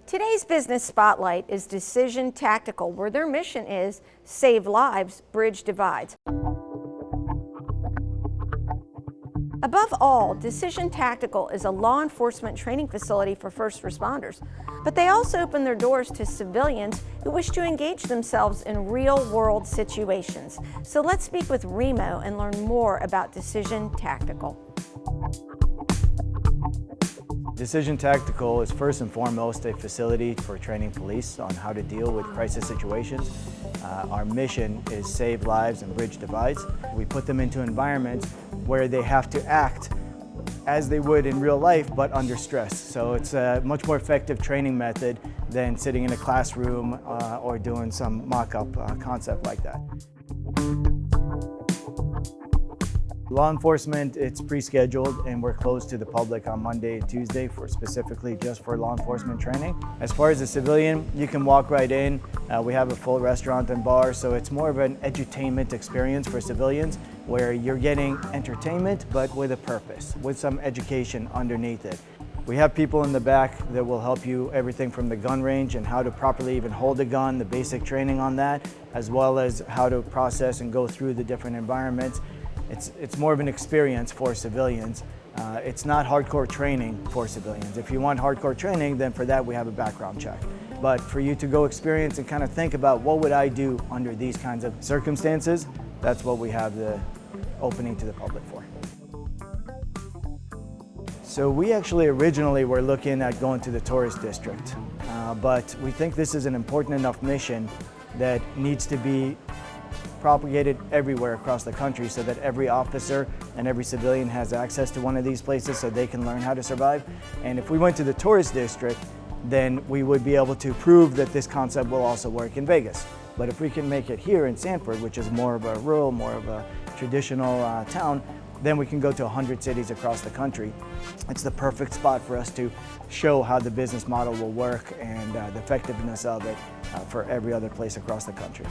Today's business spotlight is Decision Tactical, where their mission is save lives, bridge divides. Above all, Decision Tactical is a law enforcement training facility for first responders, but they also open their doors to civilians who wish to engage themselves in real-world situations. So let's speak with Remo and learn more about Decision Tactical. Decision Tactical is first and foremost a facility for training police on how to deal with crisis situations. Our mission is save lives and bridge divides. We put them into environments where they have to act as they would in real life, but under stress. So it's a much more effective training method than sitting in a classroom or doing some mock-up concept like that. Law enforcement, it's pre-scheduled and we're closed to the public on Monday and Tuesday specifically just for law enforcement training. As far as a civilian, you can walk right in. We have a full restaurant and bar, so it's more of an edutainment experience for civilians where you're getting entertainment but with a purpose, with some education underneath it. We have people in the back that will help you everything from the gun range and how to properly even hold a gun, the basic training on that, as well as how to process and go through the different environments. It's more of an experience for civilians. It's not hardcore training for civilians. If you want hardcore training, then for that we have a background check. But for you to go experience and kind of think about what would I do under these kinds of circumstances, that's what we have the opening to the public for. So we actually originally were looking at going to the tourist district, but we think this is an important enough mission that needs to be propagated everywhere across the country so that every officer and every civilian has access to one of these places so they can learn how to survive. And if we went to the tourist district, then we would be able to prove that this concept will also work in Vegas. But if we can make it here in Sanford, which is more of a rural, more of a traditional town, then we can go to 100 cities across the country. It's the perfect spot for us to show how the business model will work and the effectiveness of it for every other place across the country.